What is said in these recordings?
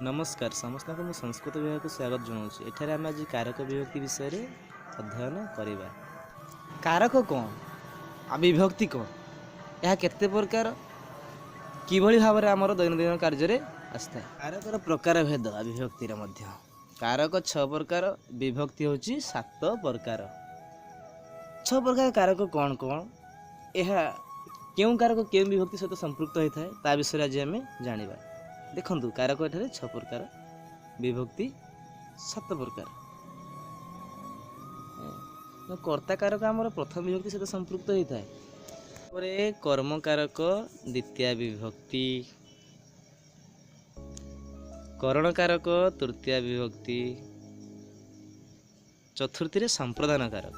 नमस्कार समस्त को संस्कृत विभाग को स्वागत जनाऊँ। एठारे आम आज कारक विभक्ति विषय रे अध्ययन करिबा। कारक कौन आ विभक्ति कौन, यह केते प्रकार किभଳି भाବରେ ଆମର दैनंदिन କାର୍ଯ୍ୟରେ ଆସିଥାଏ। कारकर प्रकार भेद आ विभक्ति रे मध्य कारक 6 प्रकार, विभक्ति होची 7 प्रकार। 6 प्रकार कारक कौन कौन, यह केउ कारक केउ विभक्ति सहित संपृक्त होता है ता विषय आज आम जानिबा। देखंतु कारक एठारे 6 प्रकार, विभक्ति 7 प्रकार। कर्ता कारक आमर प्रथम विभक्ति सहित संपृक्त होता है। कर्म कारक द्वितीय विभक्ति, करण कारक तृतीय विभक्ति, चतुर्थी रे संप्रदान कारक,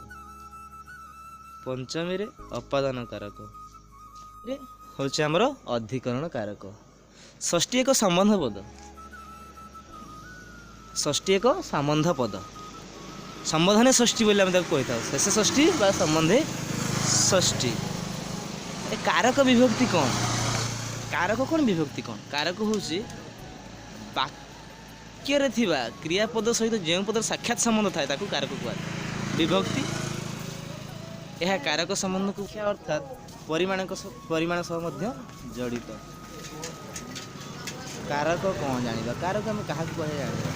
पंचमी रे अपादान कारक होचे आमर अधिकरण कारक, षष्ठी एक संबंध पद, षष्ठी एक संबंध पद, संबोधने षष्ठी बोली आम कही था, शेष षष्ठी बा संबंधे षष्ठी। कारक विभक्ति कौन, कारक कौन विभक्ति कौन, कारक हूँ वाक्य थिबा क्रियापद सहित जो पद साक्षात संबंध थाए ताकू कारक कहुए। विभक्ति यह कारक संबंध को अर्थात परिमाण सह मध्य जड़ित। कारक कौन जानिबा, कारक हम क्या कहे जानिबा।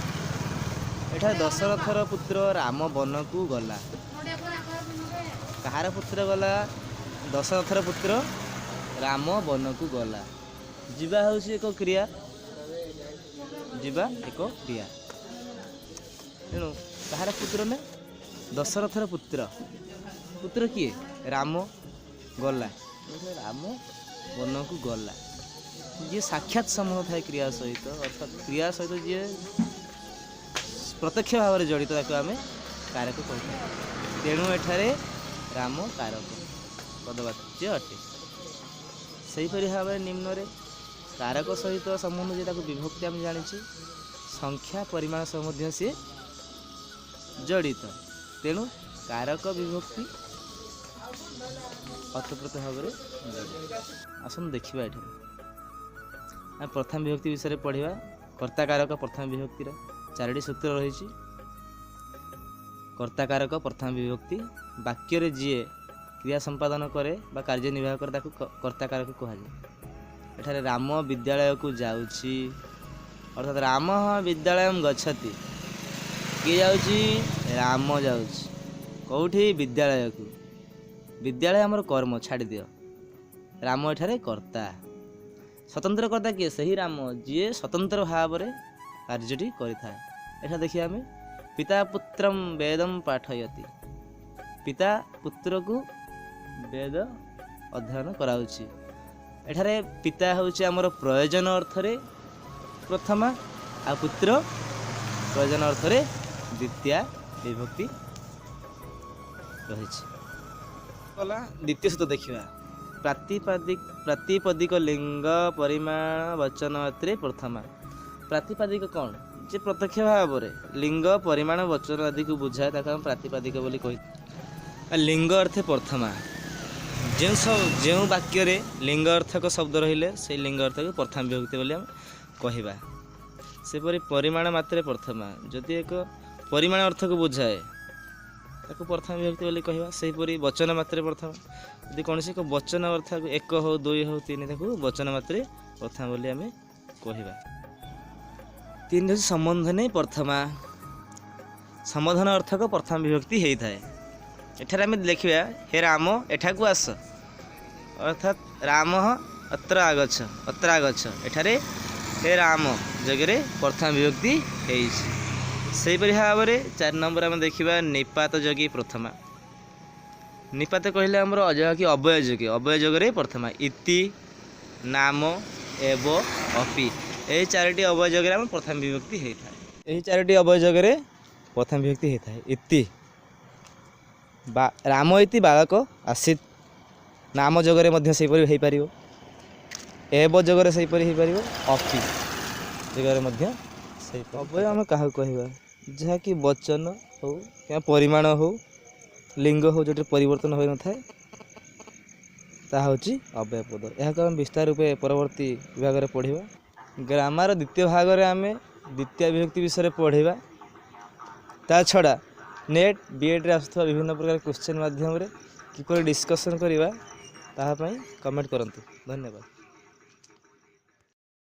एठा दशरथर पुत्र राम वन को गला, कहार पुत्र गला, दशरथर पुत्र राम वन को गला। जीवा होउसी एक क्रिया, जीवा एक क्रिया, तेणु कहार पुत्र ने दशरथर पुत्र, पुत्र किए राम गला, राम वन को गला। जी साक्षात संबंध थाए क्रिया सहित, अर्थात क्रिया सहित जी प्रत्यक्ष भाव में जड़ित ताको आम कारक कही। तेणु एठारे राम कारक पदवाच्य अटे। सेहीपरि भाव में निम्न रे कारक सहित संबंध जे ताको विभक्ति आम जानी, संख्या परिमाण सह मध्य सी जड़ित। तेणु कारक विभक्ति अतप्रत भाव में जड़ित। आसन देखा ये प्रथम विभक्ति विषय पढ़ा। कर्ता कारक प्रथम विभक्तिर 4टी सूत्र रही। कर्ता कारक प्रथम विभक्ति, वाक्य रे जीए क्रिया संपादन करे बा कार्य निर्वाह करे ताकू कर्ता कारक कहा जाए। एठारे राम विद्यालय को जाउची, अर्थात राम विद्यालय गच्छति, किए जाउची राम जाउची कौठी विद्यालय को। विद्यालय आमर कर्म छाड़ दियो, राम एठारे कर्ता। स्वतंत्र कर्ता किए, सही राम जी स्वतंत्र भाव में कार्यटी करिथाए। एठा देखिए आम पिता पुत्रम वेदम पाठयति, पिता पुत्र को वेद अध्ययन कराउछि। एठारे पिता होउछि आमर प्रयोजन अर्थरे प्रथमा, आ पुत्र प्रयोजन अर्थरे द्वितीय विभक्ति रहिछि। कला द्वितीय सूत्र देखिबा। प्रातिपदिक लिंग परिमाण वचन मात्रे प्रथमा। प्रातिपदिक कौन, जे प्रत्यक्ष भाव में लिंग परिमाण वचन आदि को बुझाए ताको हम प्रातिपदिक बोली कहि। लिंग अर्थ प्रथमा, जो वाक्य रे लिंग अर्थक शब्द रहिले से लिंग अर्थ को प्रथम विभक्ति बोली हम कहिबा। सेपरि परिमाण मात्रे प्रथमा, जदि एक परिमाण अर्थ को बुझाए ताको प्रथम विभक्ति बोली कहवा। सेहीपरि वचन मात्रे प्रथम, यदि कौन एक वचन अर्थ एक हो, 2 हो, 3 ताको वचन मात्रे प्रथम बोली आम कहवा। 3 हूँ संबंध नहीं प्रथमा, संबोधन अर्थ को प्रथम विभक्ति होता है। एठार आम देखा हे राम एठा को आस, अर्थात राम अत्र आगछ, अत्र आगछ। एठारे हे राम जगह प्रथम विभक्ति होइछि। सेहीपरि भाव में 4 नंबर आम देखा निपात जोगी प्रथमा। निपात कहले आमर अजय कि अव्यय जोगी, अव्यय जोगरे प्रथमा। इति, नाम, एव, अपि, यही 4टी अव्यय जोगरे आम प्रथम विभक्ति होता है। यही 4टी अव्यय जोगरे प्रथम विभक्ति होता है। इति राम इति बालक आसीत, नाम जोगरे मध्य सेहीपरि हो पारिबो। एव जोगरे सेहीपरि हो पारिबो। अपि जोगरे मध्य अव्यय आम क्या कहवा, जहाँकि वचन हो क्या परिमाण हो, लिंग हो, जो परिवर्तन हो न थाए ताहा होची अव्यय पद। यह आम विस्तार रूपे परवर्ती विभाग में पढ़ा। ग्रामर द्वितीय भाग में आम द्वितीय विभक्ति विषय पढ़ा ता छड़ा नेट बीएड आसुवा विभिन्न प्रकार क्वेश्चन माध्यम किपर डिस्कसन करवा ताहा पई कमेंट करंतु। धन्यवाद।